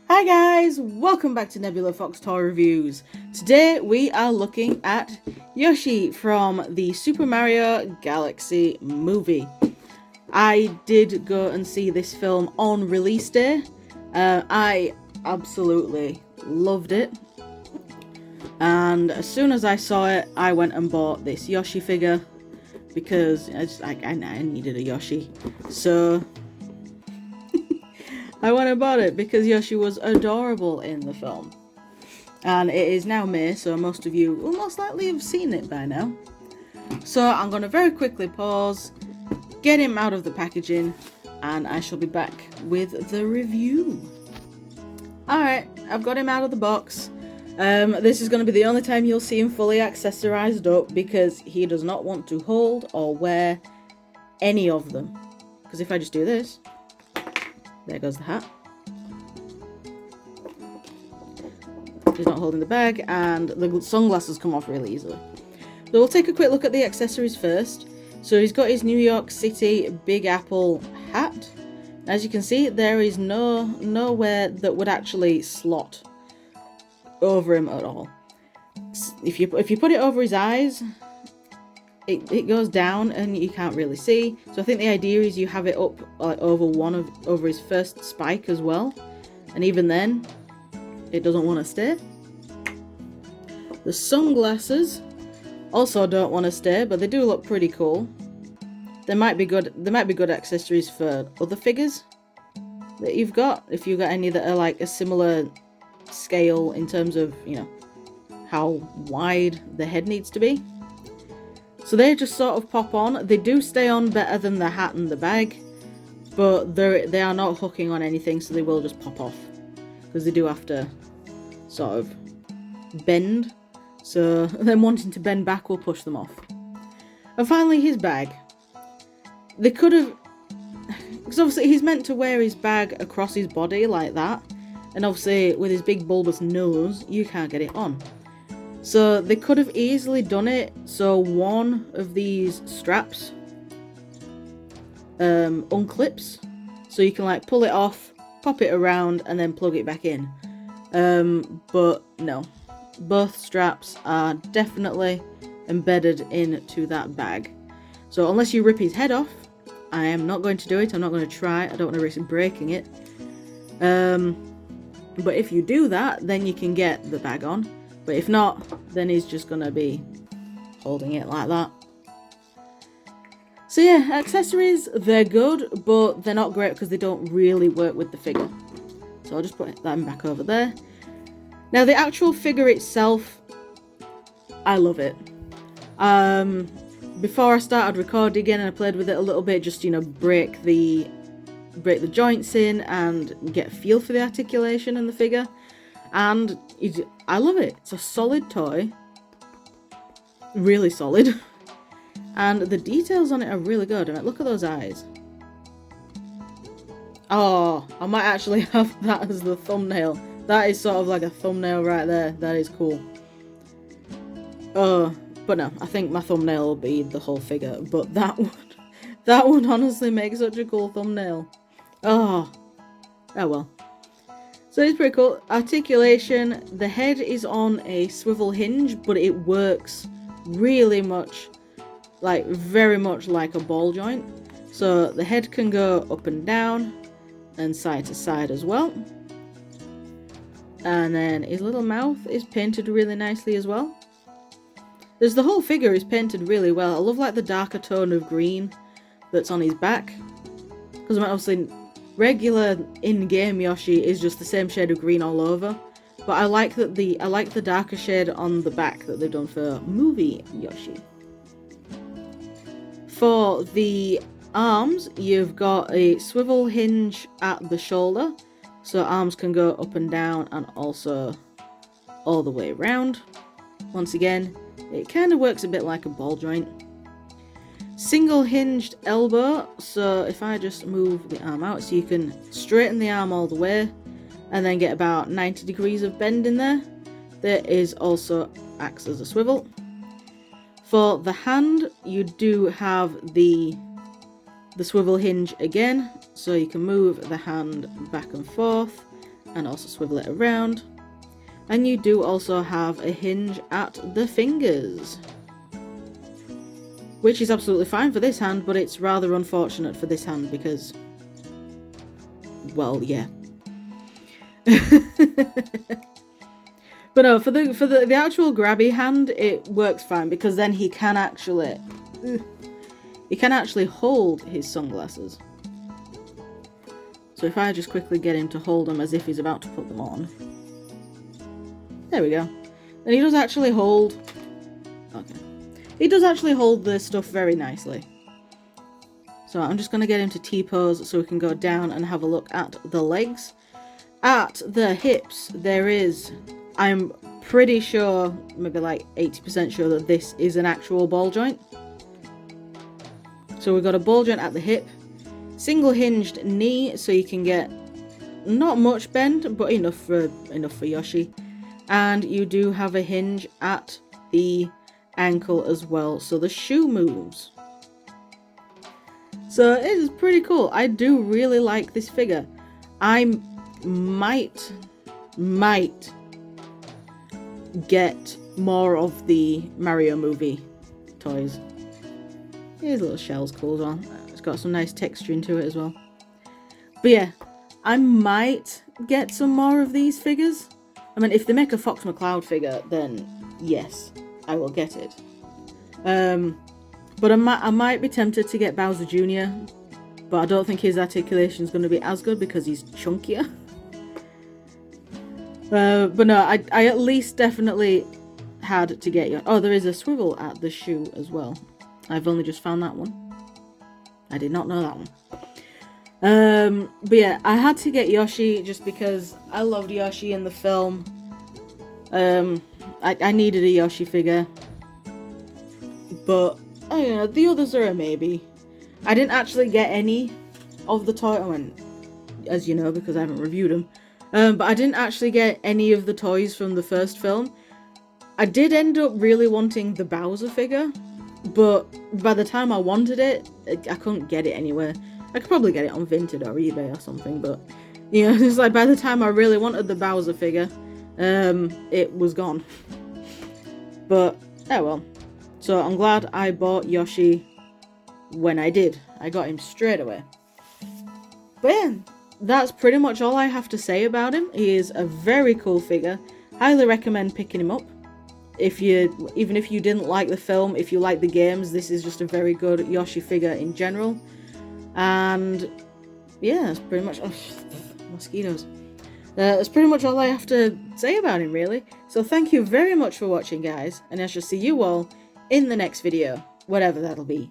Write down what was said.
Hi guys, welcome back to Nebula Fox Toy Reviews. Today we are looking at Yoshi from the Super Mario Galaxy movie. I did go and see this film on release day. I absolutely loved it. And as soon as I saw it, I went and bought this Yoshi figure because I needed a Yoshi. So I went and bought it because Yoshi was adorable in the film. And it is now May, so most of you will most likely have seen it by now. So I'm going to very quickly pause, get him out of the packaging, and I shall be back with the review. Alright, I've got him out of the box. This is going to be the only time you'll see him fully accessorized up because he does not want to hold or wear any of them. Because if I just do this, there goes the hat. He's not holding the bag, and the sunglasses come off really easily. So we'll take a quick look at the accessories first. So he's got his New York City Big Apple hat. As you can see, there is nowhere that would actually slot over him at all. If you put it over his eyes, it goes down and you can't really see. So I think the idea is you have it up over his first spike as well, and even then it doesn't want to stay. The sunglasses also don't want to stay, but they do look pretty cool. They might be good accessories for other figures that you've got, if you've got any that are like a similar scale in terms of, you know, how wide the head needs to be. So they just sort of pop on. They do stay on better than the hat and the bag, but they are not hooking on anything, so they will just pop off because they do have to sort of bend. So them wanting to bend back will push them off. And finally, his bag. They could have, because obviously he's meant to wear his bag across his body like that, and obviously with his big bulbous nose, you can't get it on. So they could have easily done it so one of these straps unclips, so you can like pull it off, pop it around, and then plug it back in. But no, both straps are definitely embedded into that bag. So unless you rip his head off, I am not going to do it. I'm not going to try. I don't want to risk breaking it. But if you do that, then you can get the bag on. But if not, then he's just going to be holding it like that. So yeah, accessories, they're good, but they're not great because they don't really work with the figure. So I'll just put that back over there. Now the actual figure itself, I love it. Before I started recording again, I played with it a little bit, just, you know, break the joints in and get a feel for the articulation in the figure. And I love it. It's a solid toy. Really solid. And the details on it are really good. And look at those eyes. Oh, I might actually have that as the thumbnail. That is sort of like a thumbnail right there. That is cool. Oh, but no, I think my thumbnail will be the whole figure. But that one honestly makes such a cool thumbnail. Oh well. So it's pretty cool. Articulation, the head is on a swivel hinge, but it works really much, like very much like a ball joint. So the head can go up and down and side to side as well. And then his little mouth is painted really nicely as well. The whole figure is painted really well. I love like the darker tone of green that's on his back. Because obviously regular in-game Yoshi is just the same shade of green all over, but I like the darker shade on the back that they've done for movie Yoshi. For the arms, you've got a swivel hinge at the shoulder, so arms can go up and down and also all the way around. Once again, it kind of works a bit like a ball joint. Single hinged elbow, so if I just move the arm out, so you can straighten the arm all the way and then get about 90 degrees of bend in there. There is also acts as a swivel. For the hand, you do have the swivel hinge again, so you can move the hand back and forth and also swivel it around. And you do also have a hinge at the fingers, which is absolutely fine for this hand, but it's rather unfortunate for this hand because, well, yeah. But no, for the actual grabby hand, it works fine because then he can actually hold his sunglasses. So if I just quickly get him to hold them as if he's about to put them on. There we go. And he does actually hold... Okay. He does actually hold the stuff very nicely. So I'm just going to get him to T-pose so we can go down and have a look at the legs. At the hips, there is... I'm pretty sure, maybe like 80% sure that this is an actual ball joint. So we've got a ball joint at the hip. Single hinged knee, so you can get not much bend, but enough for Yoshi. And you do have a hinge at the ankle as well, so the shoe moves. So it is pretty cool. I do really like this figure. I might get more of the Mario movie toys. His little shell's cool as well. It's got some nice texture into it as well. But yeah, I might get some more of these figures. I mean, if they make a Fox McCloud figure, then yes, I will get it. But I might be tempted to get Bowser Jr., but I don't think his articulation is going to be as good because he's chunkier. But no, I at least definitely had to get you. Oh, there is a swivel at the shoe as well. I've only just found that one. I did not know that one. But yeah, I had to get Yoshi just because I loved Yoshi in the film. I needed a Yoshi figure. But, I don't know, the others are a maybe. I didn't actually get any of the toy. I mean, as you know, because I haven't reviewed them. But I didn't actually get any of the toys from the first film. I did end up really wanting the Bowser figure, but by the time I wanted it, I couldn't get it anywhere. I could probably get it on Vinted or eBay or something, but, you know, it's like by the time I really wanted the Bowser figure, it was gone. But, oh well. So I'm glad I bought Yoshi when I did. I got him straight away. But yeah, that's pretty much all I have to say about him. He is a very cool figure. Highly recommend picking him up. Even if you didn't like the film, if you like the games, this is just a very good Yoshi figure in general. And yeah, that's pretty much... Oh, mosquitoes. That's pretty much all I have to say about him, really. So thank you very much for watching, guys, and I shall see you all in the next video, whatever that'll be.